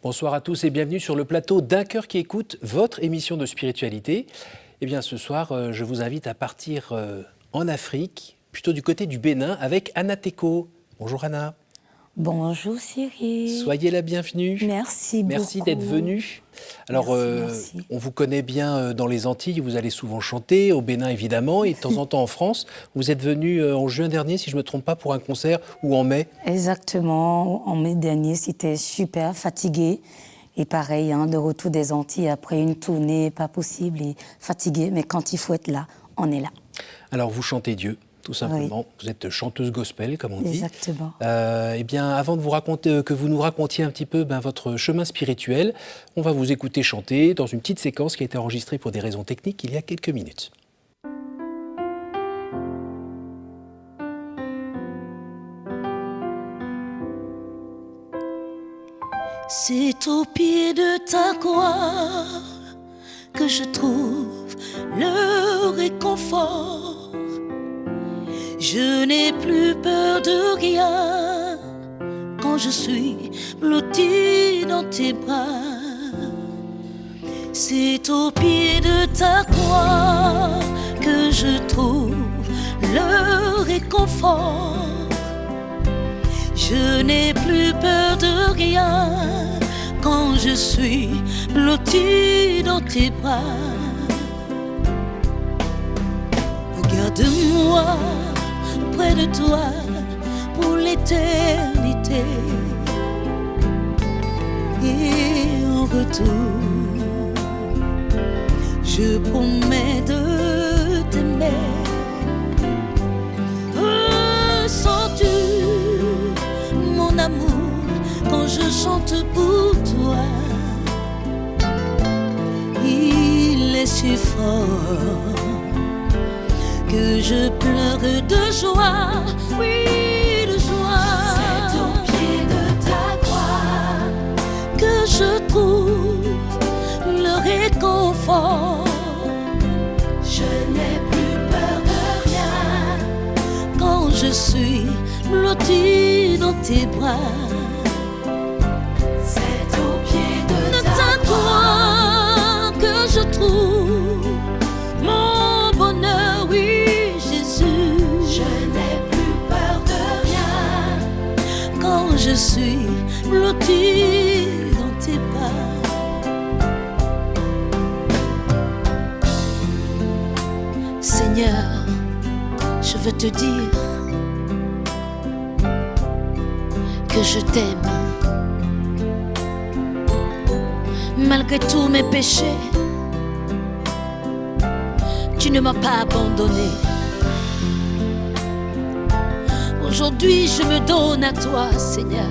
Bonsoir à tous et bienvenue sur le plateau d'Un cœur qui écoute, votre émission de spiritualité. Eh bien ce soir, je vous invite à partir en Afrique, plutôt du côté du Bénin, avec Anna Teko. Bonjour Anna. Bonjour Cyril. Soyez la bienvenue. Merci beaucoup. Merci d'être venue. Alors, merci. On vous connaît bien dans les Antilles, vous allez souvent chanter, au Bénin évidemment, et de temps en temps en France. Vous êtes venue en juin dernier, si je ne me trompe pas, pour un concert, ou en mai. Exactement, en mai dernier, c'était super, fatigué. Et pareil, de retour des Antilles, après une tournée, pas possible, et fatigué. Mais quand il faut être là, on est là. Alors, vous chantez Dieu. Tout simplement, oui. Vous êtes chanteuse gospel, comme on dit. Exactement. Eh bien, avant de vous raconter, que vous nous racontiez un petit peu votre chemin spirituel, on va vous écouter chanter dans une petite séquence qui a été enregistrée pour des raisons techniques il y a quelques minutes. C'est au pied de ta croix que je trouve le réconfort. Je n'ai plus peur de rien quand je suis blottie dans tes bras. C'est au pied de ta croix que je trouve le réconfort. Je n'ai plus peur de rien quand je suis blottie dans tes bras. Regarde-moi près de toi pour l'éternité, et en retour je promets de t'aimer. Ressens-tu mon amour quand je chante pour toi? Il est si fort que je pleure de joie, oui de joie. C'est au pied de ta croix que je trouve le réconfort. Je n'ai plus peur de rien quand je suis blottie dans tes bras. C'est au pied de ta croix que je trouve mon bonheur, oui Jésus. Je n'ai plus peur de rien quand je suis blottie dans tes bras. Seigneur, je veux te dire que je t'aime. Malgré tous mes péchés, tu ne m'as pas abandonné. Aujourd'hui, je me donne à toi, Seigneur.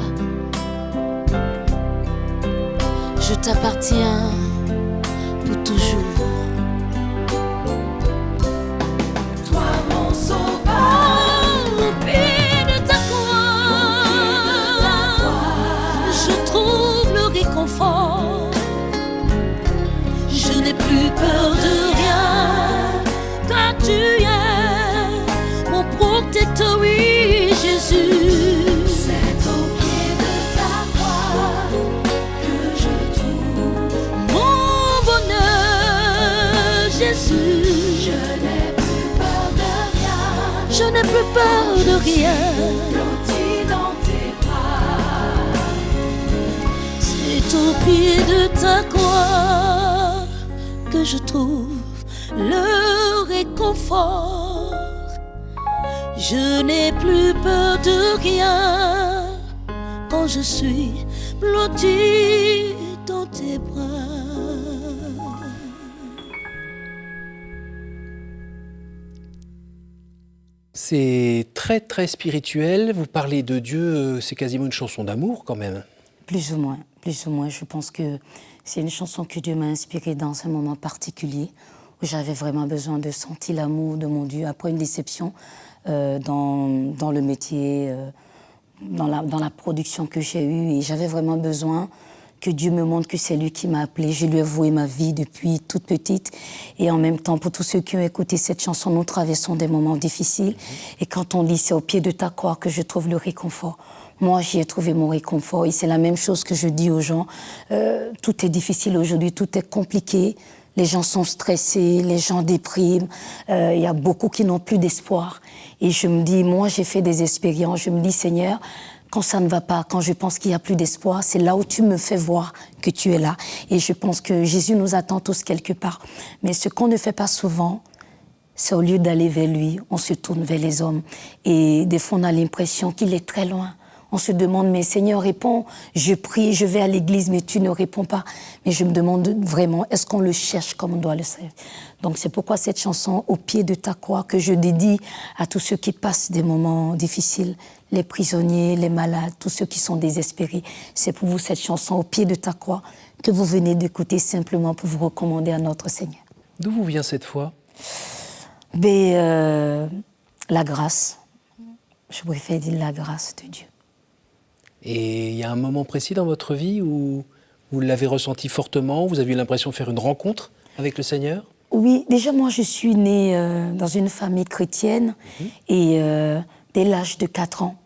Je t'appartiens pour toujours. Toi mon sauveur, Au pied de ta croix, je trouve le réconfort. Je n'ai plus peur de rien, car tu es mon protecteur, oui Jésus. c'est au pied de ta croix que je trouve Mon bonheur, Jésus. Je n'ai plus peur de rien, Je n'ai plus peur de rien. blottie dans tes bras. C'est au pied de ta croix que je trouve le réconfort. Je n'ai plus peur de rien quand je suis blottie dans tes bras. C'est très très spirituel, vous parlez de Dieu, c'est quasiment une chanson d'amour quand même. Plus ou moins. Je pense que c'est une chanson que Dieu m'a inspirée dans un moment particulier où j'avais vraiment besoin de sentir l'amour de mon Dieu après une déception dans le métier, dans la production que j'ai eue. Et j'avais vraiment besoin que Dieu me montre que c'est lui qui m'a appelée. Je lui ai voué ma vie depuis toute petite. Et en même temps, pour tous ceux qui ont écouté cette chanson, nous traversons des moments difficiles. Et quand on dit « c'est au pied de ta croix que je trouve le réconfort », moi, j'y ai trouvé mon réconfort. Et c'est la même chose que je dis aux gens. Tout est difficile aujourd'hui, tout est compliqué. Les gens sont stressés, les gens dépriment. Il y a beaucoup qui n'ont plus d'espoir. Et je me dis, moi, j'ai fait des expériences. Je me dis, Seigneur, quand ça ne va pas, quand je pense qu'il n'y a plus d'espoir, c'est là où tu me fais voir que tu es là. Et je pense que Jésus nous attend tous quelque part. Mais ce qu'on ne fait pas souvent, c'est au lieu d'aller vers lui, on se tourne vers les hommes. Et des fois, on a l'impression qu'il est très loin. On se demande, mais Seigneur, réponds. Je prie, je vais à l'église, mais tu ne réponds pas. Mais je me demande vraiment, est-ce qu'on le cherche comme on doit le faire? Donc c'est pourquoi cette chanson, Au pied de ta croix, que je dédie à tous ceux qui passent des moments difficiles, les prisonniers, les malades, tous ceux qui sont désespérés. C'est pour vous cette chanson, Au pied de ta croix, que vous venez d'écouter simplement pour vous recommander à notre Seigneur. D'où vous vient cette foi? La grâce. Je préfère dire la grâce de Dieu. Et il y a un moment précis dans votre vie où vous l'avez ressenti fortement, vous avez eu l'impression de faire une rencontre avec le Seigneur? Oui, déjà moi je suis née dans une famille chrétienne et dès l'âge de 4 ans,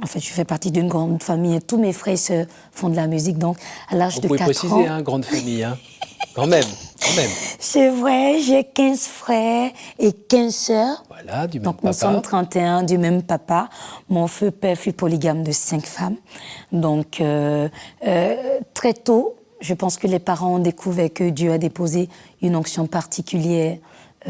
en fait je fais partie d'une grande famille et tous mes frères et sœurs font de la musique, donc à l'âge de 4 ans... Vous pouvez préciser, hein, grande famille, hein. Quand même. C'est vrai, j'ai 15 frères et 15 sœurs. Voilà, du même donc, papa. nous sommes 31 du même papa. Mon père fut polygame de 5 femmes. Donc, très tôt, je pense que les parents ont découvert que Dieu a déposé une onction particulière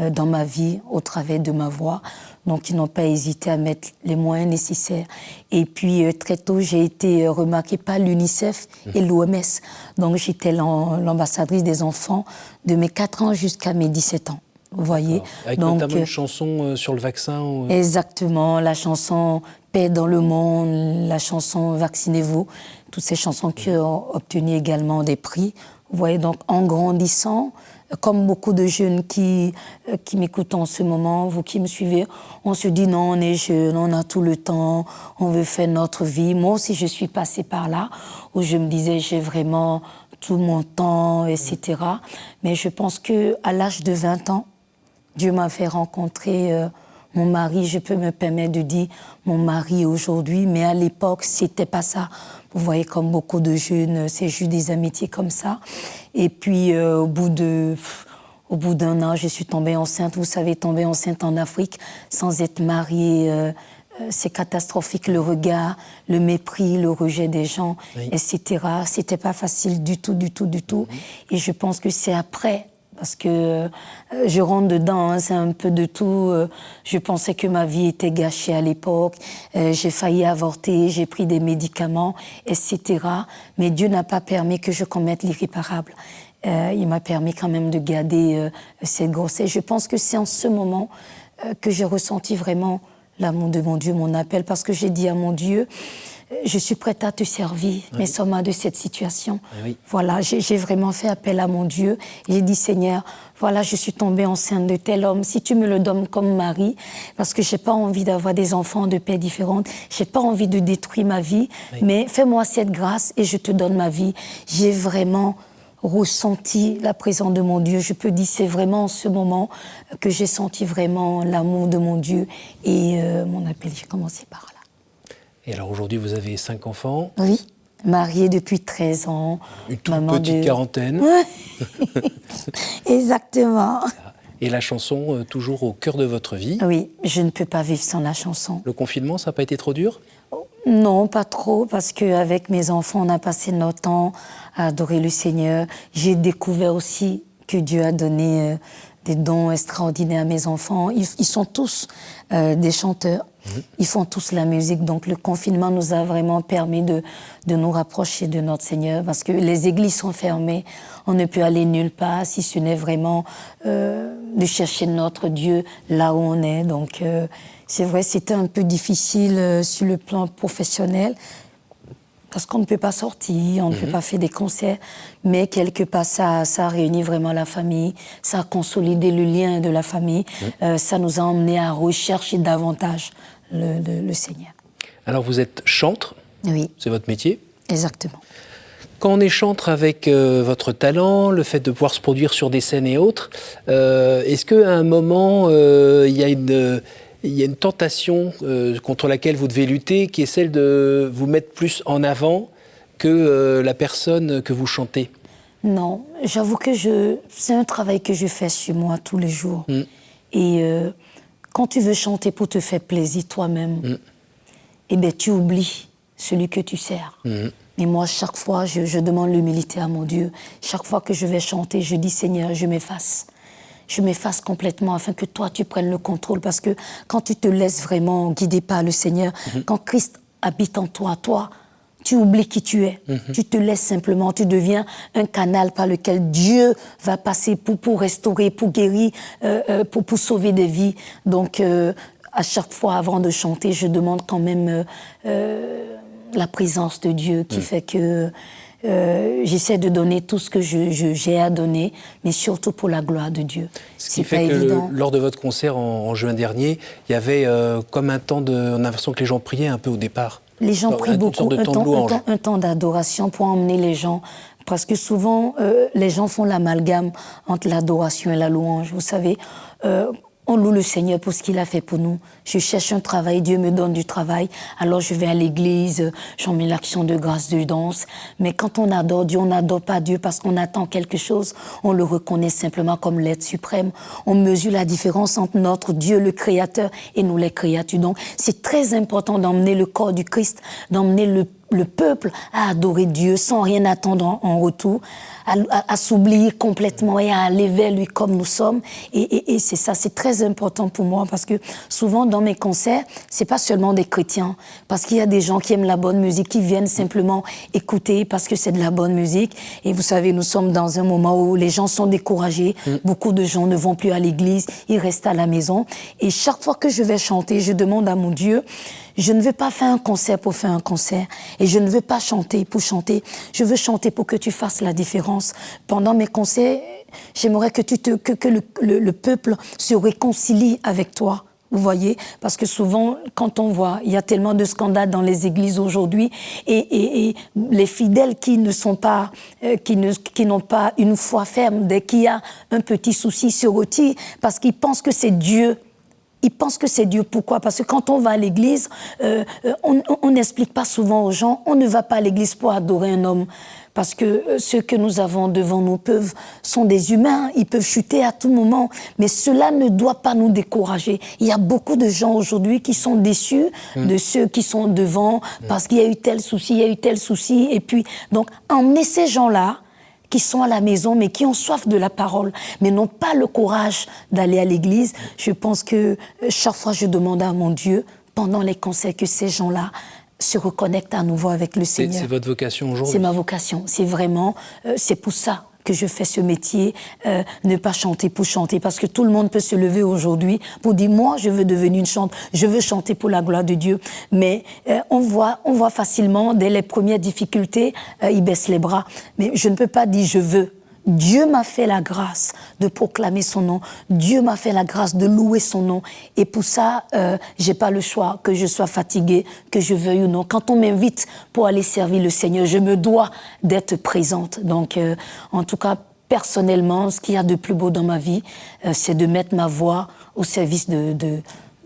dans ma vie au travers de ma voix. Donc, ils n'ont pas hésité à mettre les moyens nécessaires. Et puis, très tôt, j'ai été remarquée par l'UNICEF et l'OMS. Donc, j'étais l'ambassadrice des enfants de mes 4 ans jusqu'à mes 17 ans. Vous voyez. Avec donc, notamment une chanson sur le vaccin ou... Exactement, la chanson Paix dans le monde, la chanson Vaccinez-vous, toutes ces chansons qui ont obtenu également des prix. Vous voyez, donc en grandissant, comme beaucoup de jeunes qui m'écoutent en ce moment, vous qui me suivez, on se dit non, on est jeune, on a tout le temps, on veut faire notre vie. Moi aussi, je suis passée par là, où je me disais, j'ai vraiment tout mon temps, etc. Mais je pense qu'à l'âge de 20 ans, Dieu m'a fait rencontrer mon mari, je peux me permettre de dire mon mari aujourd'hui, mais à l'époque, c'était pas ça. Vous voyez, comme beaucoup de jeunes, c'est juste des amitiés comme ça. Et puis, au bout d'un an, je suis tombée enceinte. Vous savez, tomber enceinte en Afrique sans être mariée, c'est catastrophique. Le regard, le mépris, le rejet des gens, oui, etc. C'était pas facile du tout. Et je pense que c'est après... Parce que je rentre dedans, hein, c'est un peu de tout. Je pensais que ma vie était gâchée à l'époque. J'ai failli avorter, j'ai pris des médicaments, etc. Mais Dieu n'a pas permis que je commette l'irréparable. Il m'a permis quand même de garder cette grossesse. Je pense que c'est en ce moment que j'ai ressenti vraiment l'amour de mon Dieu, mon appel. Parce que j'ai dit à mon Dieu... Je suis prête à te servir, oui, mais sommes de cette situation. Oui. Voilà, j'ai vraiment fait appel à mon Dieu. J'ai dit, Seigneur, voilà, je suis tombée enceinte de tel homme. Si tu me le donnes comme mari, parce que j'ai pas envie d'avoir des enfants de pères différentes, j'ai pas envie de détruire ma vie, oui, mais fais-moi cette grâce et je te donne ma vie. J'ai vraiment ressenti la présence de mon Dieu. Je peux dire, c'est vraiment en ce moment que j'ai senti vraiment l'amour de mon Dieu et mon appel. J'ai commencé par là. Et alors aujourd'hui, vous avez 5 enfants. Oui, mariée depuis 13 ans. Une toute petite quarantaine. Exactement. Et la chanson toujours au cœur de votre vie. Oui, je ne peux pas vivre sans la chanson. Le confinement, ça n'a pas été trop dur? Non, pas trop, parce qu'avec mes enfants, on a passé notre temps à adorer le Seigneur. J'ai découvert aussi que Dieu a donné des dons extraordinaires à mes enfants. Ils sont tous des chanteurs. Ils font tous la musique, donc le confinement nous a vraiment permis de nous rapprocher de notre Seigneur, parce que les églises sont fermées, on ne peut aller nulle part si ce n'est vraiment de chercher notre Dieu là où on est. Donc c'est vrai, c'était un peu difficile sur le plan professionnel, parce qu'on ne peut pas sortir, on ne peut pas faire des concerts, mais quelque part, ça a réuni vraiment la famille, ça a consolidé le lien de la famille, ça nous a emmenés à rechercher davantage le Seigneur. Alors, vous êtes chantre, oui, c'est votre métier? Exactement. Quand on est chantre avec votre talent, le fait de pouvoir se produire sur des scènes et autres, est-ce qu'à un moment, il y a il y a une tentation contre laquelle vous devez lutter, qui est celle de vous mettre plus en avant que la personne que vous chantez. Non, j'avoue que c'est un travail que je fais sur moi tous les jours. Et quand tu veux chanter pour te faire plaisir toi-même, eh bien, tu oublies celui que tu sers. Mais moi, chaque fois, je demande l'humilité à mon Dieu. Chaque fois que je vais chanter, je dis, Seigneur, je m'efface. Je m'efface complètement afin que toi, tu prennes le contrôle. Parce que quand tu te laisses vraiment guider par le Seigneur, quand Christ habite en toi, tu oublies qui tu es. Tu te laisses simplement, tu deviens un canal par lequel Dieu va passer pour restaurer, pour guérir, pour sauver des vies. Donc, à chaque fois, avant de chanter, je demande quand même la présence de Dieu qui fait que j'essaie de donner tout ce que j'ai à donner, mais surtout pour la gloire de Dieu. Ce qui fait que lors de votre concert en juin dernier, il y avait comme un temps on a l'impression que les gens priaient un peu au départ. Les gens prient beaucoup, un temps d'adoration pour emmener les gens. Parce que souvent, les gens font l'amalgame entre l'adoration et la louange. Vous savez, on loue le Seigneur pour ce qu'il a fait pour nous. Je cherche un travail, Dieu me donne du travail. Alors je vais à l'église, j'en mets l'action de grâce de danse. Mais quand on adore Dieu, on n'adore pas Dieu parce qu'on attend quelque chose. On le reconnaît simplement comme l'être suprême. On mesure la différence entre notre Dieu, le Créateur, et nous les créatures. Donc c'est très important d'emmener le corps du Christ, d'emmener le peuple à adorer Dieu sans rien attendre en retour, à s'oublier complètement et à aller vers lui comme nous sommes. Et c'est ça, c'est très important pour moi parce que souvent dans mes concerts, c'est pas seulement des chrétiens, parce qu'il y a des gens qui aiment la bonne musique, qui viennent simplement écouter parce que c'est de la bonne musique. Et vous savez, nous sommes dans un moment où les gens sont découragés, beaucoup de gens ne vont plus à l'église, ils restent à la maison. Et chaque fois que je vais chanter, je demande à mon Dieu, je ne veux pas faire un concert pour faire un concert. Et je ne veux pas chanter pour chanter. Je veux chanter pour que tu fasses la différence. Pendant mes concerts, j'aimerais que le peuple se réconcilie avec toi. Vous voyez, parce que souvent, quand on voit, il y a tellement de scandales dans les églises aujourd'hui, et les fidèles qui ne sont pas, qui n'ont pas une foi ferme, dès qu'il y a un petit souci, se retirent parce qu'ils pensent que c'est Dieu. Ils pensent que c'est Dieu. Pourquoi? Parce que quand on va à l'église, on n'explique pas souvent aux gens, on ne va pas à l'église pour adorer un homme. Parce que ceux que nous avons devant nous sont des humains, ils peuvent chuter à tout moment. Mais cela ne doit pas nous décourager. Il y a beaucoup de gens aujourd'hui qui sont déçus de ceux qui sont devant parce qu'il y a eu tel souci, il y a eu tel souci. Et puis, donc, emmener ces gens-là qui sont à la maison, mais qui ont soif de la parole, mais n'ont pas le courage d'aller à l'église. Je pense que chaque fois, je demande à mon Dieu, pendant les concerts, que ces gens-là se reconnectent à nouveau avec le Seigneur. C'est votre vocation aujourd'hui? C'est ma vocation. C'est vraiment, c'est pour ça que je fais ce métier, ne pas chanter pour chanter, parce que tout le monde peut se lever aujourd'hui pour dire, moi, je veux devenir une chanteuse, je veux chanter pour la gloire de Dieu. Mais on voit facilement, dès les premières difficultés, ils baissent les bras. Mais je ne peux pas dire, je veux. Dieu m'a fait la grâce de proclamer son nom. Dieu m'a fait la grâce de louer son nom. Et pour ça, j'ai pas le choix, que je sois fatiguée, que je veuille ou non. Quand on m'invite pour aller servir le Seigneur, je me dois d'être présente. Donc, en tout cas, personnellement, ce qu'il y a de plus beau dans ma vie, c'est de mettre ma voix au service du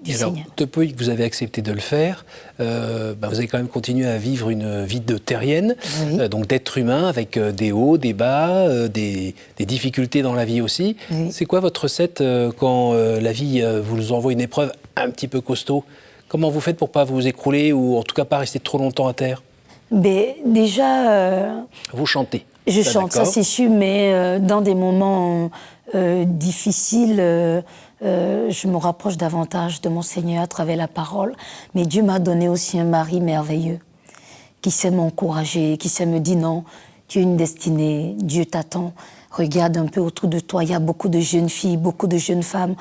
alors, Seigneur. Depuis que vous avez accepté de le faire, vous avez quand même continué à vivre une vie de terrienne, Oui. Donc d'être humain avec des hauts, des bas, des difficultés dans la vie aussi. Oui. C'est quoi votre recette quand la vie vous envoie une épreuve un petit peu costaud? Comment vous faites pour ne pas vous écrouler ou en tout cas pas rester trop longtemps à terre? Déjà... Vous chantez. Je chante, ça c'est sûr, mais dans des moments difficiles, je me rapproche davantage de mon Seigneur à travers la parole. Mais Dieu m'a donné aussi un mari merveilleux qui sait m'encourager, qui sait me dire non, tu as une destinée, Dieu t'attend. Regarde un peu autour de toi, il y a beaucoup de jeunes filles, beaucoup de jeunes femmes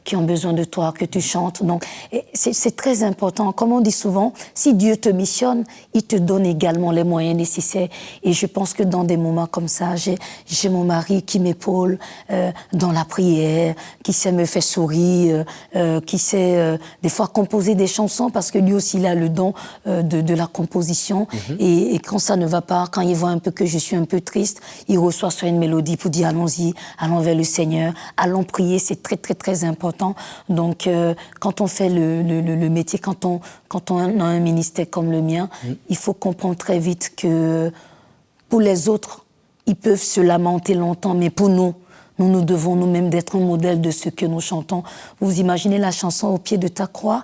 qui ont besoin de toi, que tu chantes. Donc, c'est très important. Comme on dit souvent, si Dieu te missionne, il te donne également les moyens nécessaires. Et je pense que dans des moments comme ça, j'ai mon mari qui m'épaule dans la prière, qui sait me faire sourire, qui sait des fois composer des chansons, parce que lui aussi, il a le don de la composition. Et quand ça ne va pas, quand il voit un peu que je suis un peu triste, il reçoit soit une mélodie pour dire allons-y, allons vers le Seigneur, allons prier, c'est très très très important. Donc quand on fait le métier, quand on a un ministère comme le mien, il faut comprendre très vite que pour les autres, ils peuvent se lamenter longtemps, mais pour nous devons nous-mêmes d'être un modèle de ce que nous chantons. Vous imaginez la chanson Au pied de ta croix,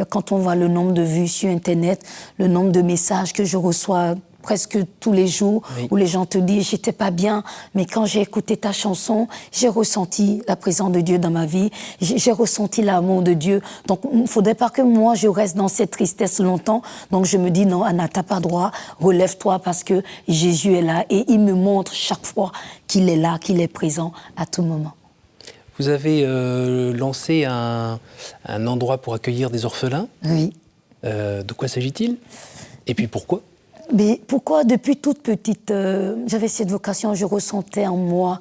quand on voit le nombre de vues sur Internet, le nombre de messages que je reçois presque tous les jours, où les gens te disent « j'étais pas bien », mais quand j'ai écouté ta chanson, j'ai ressenti la présence de Dieu dans ma vie, j'ai ressenti l'amour de Dieu. Donc, il ne faudrait pas que moi, je reste dans cette tristesse longtemps. Donc, je me dis « non, Anna, t'as pas droit, relève-toi parce que Jésus est là » et il me montre chaque fois qu'il est là, qu'il est présent à tout moment. Vous avez lancé un endroit pour accueillir des orphelins. Oui. De quoi s'agit-il? Et puis pourquoi? Mais pourquoi depuis toute petite, j'avais cette vocation, je ressentais en moi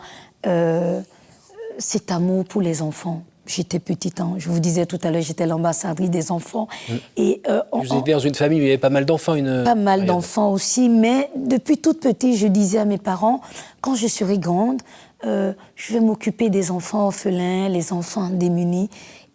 cet amour pour les enfants. J'étais petite, hein. Je vous disais tout à l'heure, j'étais l'ambassadrice des enfants. Et, vous étiez dans une famille où il y avait pas mal d'enfants. Pas mal d'enfants aussi, mais depuis toute petite, je disais à mes parents, quand je serai grande, je vais m'occuper des enfants orphelins, les enfants démunis.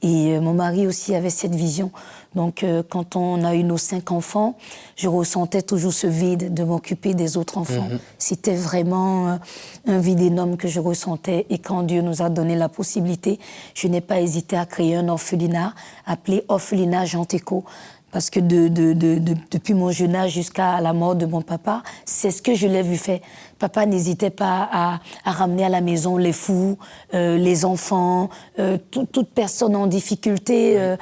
Et mon mari aussi avait cette vision. Donc, quand on a eu nos 5 enfants, je ressentais toujours ce vide de m'occuper des autres enfants. C'était vraiment un vide énorme que je ressentais. Et quand Dieu nous a donné la possibilité, je n'ai pas hésité à créer un orphelinat appelé Orphelinat Jean Téco. Parce que depuis mon jeune âge jusqu'à la mort de mon papa, c'est ce que je l'ai vu faire. Papa n'hésitait pas à ramener à la maison les fous, les enfants, toute personne en difficulté.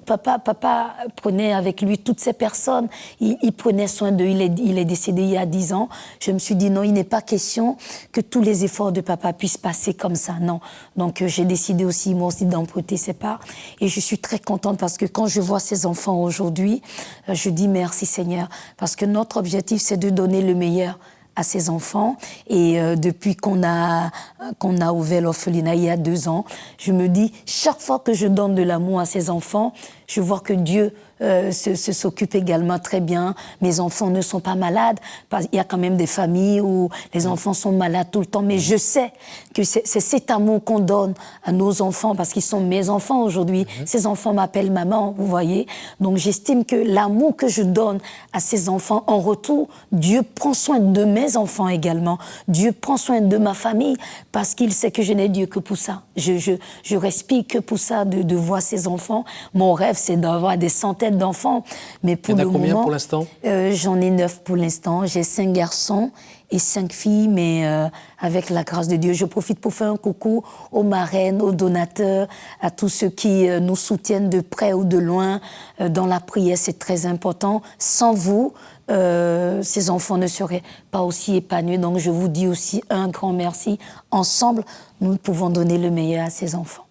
Papa prenait avec lui toutes ces personnes. Il prenait soin d'eux. Il est décédé il y a 10 ans. Je me suis dit non, il n'est pas question que tous les efforts de papa puissent passer comme ça. Non. Donc j'ai décidé aussi, moi aussi, d'emprunter ses parts. Et je suis très contente parce que quand je vois ces enfants aujourd'hui, je dis merci Seigneur. Parce que notre objectif, c'est de donner le meilleur à ces enfants. Et depuis qu'on a ouvert l'orphelinat il y a 2 ans, je me dis, chaque fois que je donne de l'amour à ces enfants, je vois que Dieu s'occupe également très bien. Mes enfants ne sont pas malades. Il y a quand même des familles où les enfants sont malades tout le temps. Mais je sais que c'est cet amour qu'on donne à nos enfants, parce qu'ils sont mes enfants aujourd'hui. Ces enfants m'appellent maman, vous voyez. Donc j'estime que l'amour que je donne à ces enfants, en retour, Dieu prend soin de mes enfants également. Dieu prend soin de ma famille, parce qu'il sait que je n'ai Dieu que pour ça. Je respire que pour ça, de voir ces enfants. Mon rêve, c'est d'avoir des centaines d'enfants. Mais pour le combien moment, pour l'instant? J'en ai 9 pour l'instant. J'ai 5 garçons et 5 filles, mais avec la grâce de Dieu, je profite pour faire un coucou aux marraines, aux donateurs, à tous ceux qui nous soutiennent de près ou de loin. Dans la prière, c'est très important. Sans vous, ces enfants ne seraient pas aussi épanouis. Donc je vous dis aussi un grand merci. Ensemble, nous pouvons donner le meilleur à ces enfants.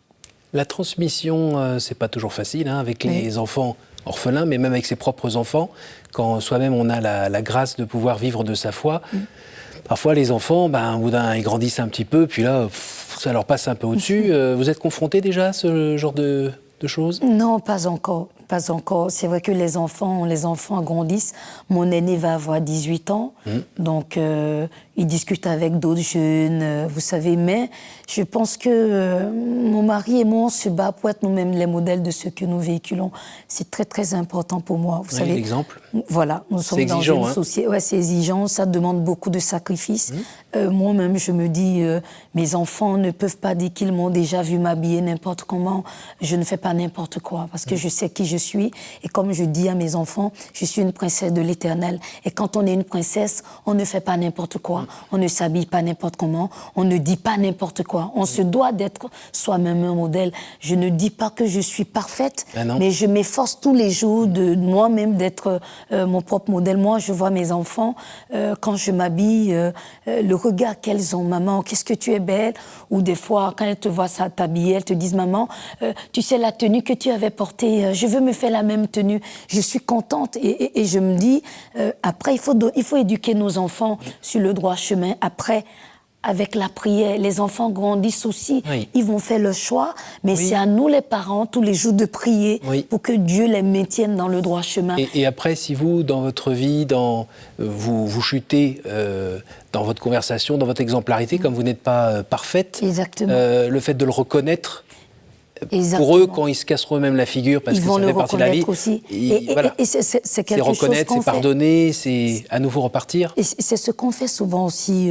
La transmission, c'est pas toujours facile, hein, avec les enfants orphelins, mais même avec ses propres enfants, quand soi-même on a la grâce de pouvoir vivre de sa foi. Parfois les enfants, au bout d'un, ils grandissent un petit peu, puis là, ça leur passe un peu au-dessus. Vous êtes confrontés déjà à ce genre de choses? Non, pas encore. Pas encore. C'est vrai que les enfants grandissent. Mon aîné va avoir 18 ans, donc il discute avec d'autres jeunes, vous savez. Mais je pense que mon mari et moi, on se bat pour être nous-mêmes les modèles de ce que nous véhiculons. C'est très, très important pour moi. Vous savez, l'exemple. Voilà, nous sommes dans une société. Ouais, c'est exigeant, ça demande beaucoup de sacrifices. Moi-même, je me dis, mes enfants ne peuvent pas dire qu'ils m'ont déjà vu m'habiller n'importe comment. Je ne fais pas n'importe quoi, parce que je sais qui je suis. Et comme je dis à mes enfants, je suis une princesse de l'Éternel. Et quand on est une princesse, on ne fait pas n'importe quoi. On ne s'habille pas n'importe comment. On ne dit pas n'importe quoi. On se doit d'être soi-même un modèle. Je ne dis pas que je suis parfaite, mais je m'efforce tous les jours de moi-même d'être mon propre modèle. Moi, je vois mes enfants, quand je m'habille, le regard qu'elles ont, maman, qu'est-ce que tu es belle. Ou des fois, quand elles te voient t'habiller, elles te disent, maman, tu sais la tenue que tu avais portée, je veux me faire la même tenue. Je suis contente et je me dis, après, il faut éduquer nos enfants sur le droit chemin. Après, avec la prière. Les enfants grandissent aussi, Oui. ils vont faire le choix, mais Oui. c'est à nous les parents tous les jours de prier Oui. pour que Dieu les maintienne dans le droit chemin. Et après, si vous, dans votre vie, vous chutez dans votre conversation, dans votre exemplarité, comme vous n'êtes pas parfaite, Exactement. le fait de le reconnaître, Exactement. pour eux, quand ils se casseront eux-mêmes la figure, parce Ils que vont ça le fait partie de la vie, reconnaître aussi. voilà. Et c'est C'est quelque chose reconnaître, qu'on c'est fait. pardonner, c'est à nouveau repartir. Et c'est ce qu'on fait souvent aussi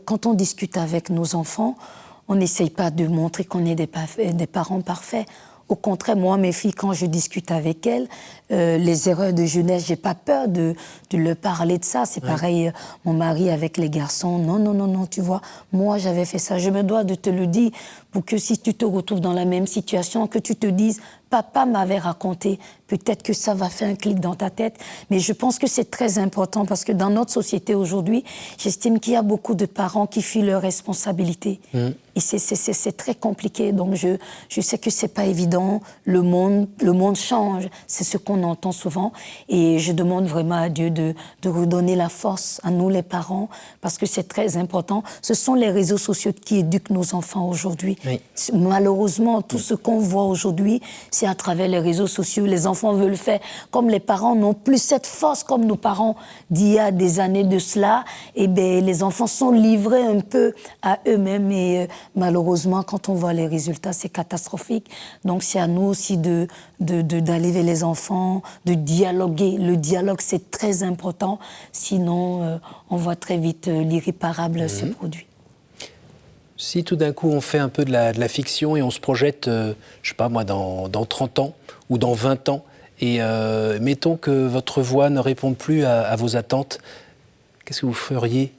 quand on discute avec nos enfants. On n'essaye pas de montrer qu'on est des parents parfaits. Au contraire, moi, mes filles, quand je discute avec elles, les erreurs de jeunesse, j'ai pas peur de leur parler de ça. C'est pareil, mon mari avec les garçons. Non, tu vois, moi, j'avais fait ça. Je me dois de te le dire pour que si tu te retrouves dans la même situation, que tu te dises, papa m'avait raconté, peut-être que ça va faire un clic dans ta tête. Mais je pense que c'est très important parce que dans notre société aujourd'hui, j'estime qu'il y a beaucoup de parents qui fuient leurs responsabilités. Et c'est très compliqué. Donc je sais que c'est pas évident. Le monde change. C'est ce qu'on entend souvent. Et je demande vraiment à Dieu de redonner la force à nous les parents parce que c'est très important. Ce sont les réseaux sociaux qui éduquent nos enfants aujourd'hui. Oui. Malheureusement, tout ce qu'on voit aujourd'hui, c'est à travers les réseaux sociaux. Les enfants veulent faire comme les parents n'ont plus cette force comme nos parents d'il y a des années de cela. Et bien, les enfants sont livrés un peu à eux-mêmes et malheureusement, quand on voit les résultats, c'est catastrophique. Donc, c'est à nous aussi d'aller vers les enfants, de dialoguer. Le dialogue, c'est très important. Sinon, on voit très vite l'irréparable se produire. Si tout d'un coup on fait un peu de la fiction et on se projette, je sais pas moi, dans 30 ans ou dans 20 ans, et mettons que votre voix ne réponde plus à vos attentes, qu'est-ce que vous feriez ?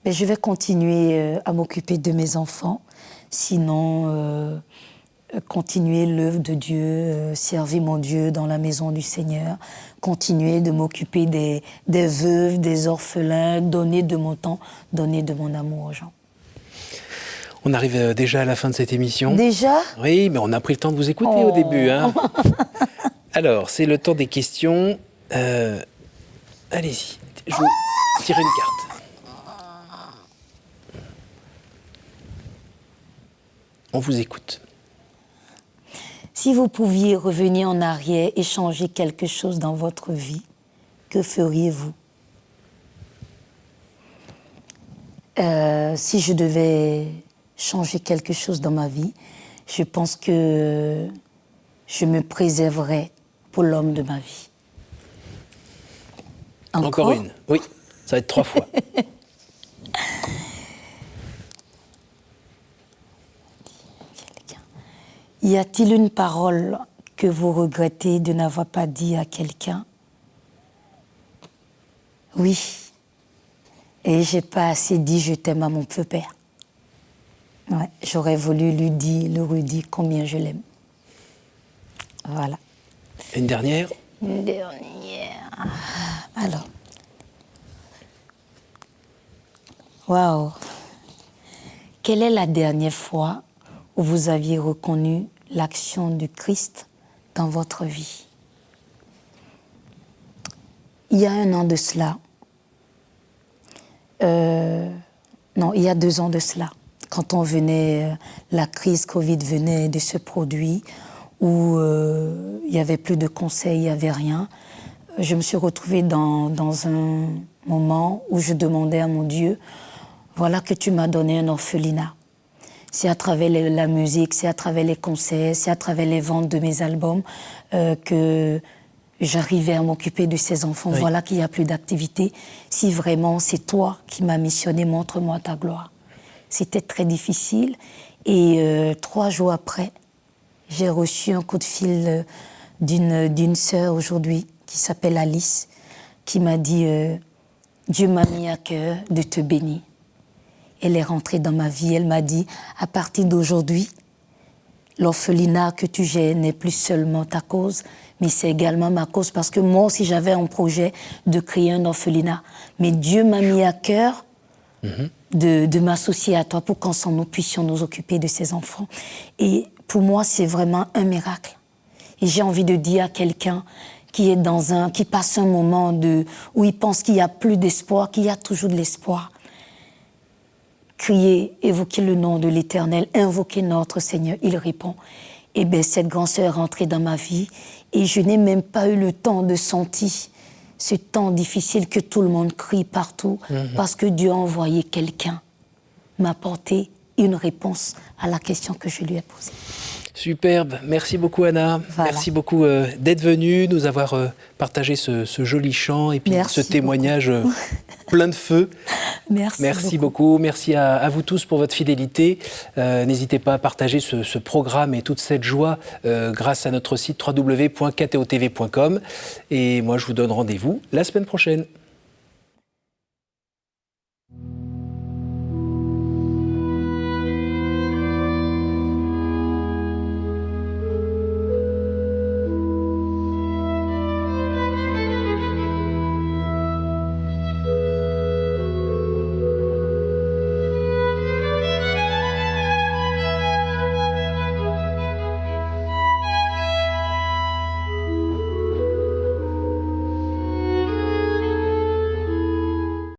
Mais je vais continuer à m'occuper de mes enfants, sinon continuer l'œuvre de Dieu, servir mon Dieu dans la maison du Seigneur, continuer de m'occuper des veuves, des orphelins, donner de mon temps, donner de mon amour aux gens. On arrive déjà à la fin de cette émission. Déjà ? Oui, mais on a pris le temps de vous écouter au début. Hein. Alors, c'est le temps des questions. Allez-y, je vous tire une carte. On vous écoute. Si vous pouviez revenir en arrière et changer quelque chose dans votre vie, que feriez-vous ? Si je devais changer quelque chose dans ma vie, je pense que je me préserverais pour l'homme de ma vie. Encore une. Oui, ça va être 3 fois. Y a-t-il une parole que vous regrettez de n'avoir pas dit à quelqu'un ? Oui. Et j'ai pas assez dit je t'aime à mon feu père. Ouais, j'aurais voulu lui dire combien je l'aime. Voilà. Une dernière ? Une dernière. Alors. Waouh. Quelle est la dernière fois où vous aviez reconnu l'action du Christ dans votre vie ? Il y a 1 an de cela. Non, il y a 2 ans de cela. Quand on venait, la crise Covid venait de se produire, où il n'y avait plus de conseils, il n'y avait rien. Je me suis retrouvée dans un moment où je demandais à mon Dieu, voilà que tu m'as donné un orphelinat. C'est à travers la musique, c'est à travers les concerts, c'est à travers les ventes de mes albums que j'arrivais à m'occuper de ces enfants. Oui. Voilà qu'il n'y a plus d'activité. Si vraiment c'est toi qui m'as missionné, montre-moi ta gloire. C'était très difficile. Et 3 jours après, j'ai reçu un coup de fil d'une sœur aujourd'hui qui s'appelle Alice, qui m'a dit Dieu m'a mis à cœur de te bénir. Elle est rentrée dans ma vie, elle m'a dit à partir d'aujourd'hui, l'orphelinat que tu gères n'est plus seulement ta cause, mais c'est également ma cause parce que moi aussi j'avais un projet de créer un orphelinat. Mais Dieu m'a mis à cœur de m'associer à toi pour qu'ensemble nous puissions nous occuper de ces enfants. Et pour moi, c'est vraiment un miracle. Et j'ai envie de dire à quelqu'un qui est qui passe un moment où il pense qu'il n'y a plus d'espoir, qu'il y a toujours de l'espoir. crier, évoquer le nom de l'Éternel, invoquer notre Seigneur, il répond. Et bien, cette grande sœur est rentrée dans ma vie et je n'ai même pas eu le temps de sentir ce temps difficile que tout le monde crie partout parce que Dieu a envoyé quelqu'un m'apporter une réponse à la question que je lui ai posée. Superbe, merci beaucoup Anna, Voilà. merci beaucoup d'être venue, nous avoir partagé ce joli chant et puis Merci ce témoignage plein de feu. Merci beaucoup. Merci à vous tous pour votre fidélité. N'hésitez pas à partager ce programme et toute cette joie grâce à notre site www.ktotv.com. Et moi, je vous donne rendez-vous la semaine prochaine.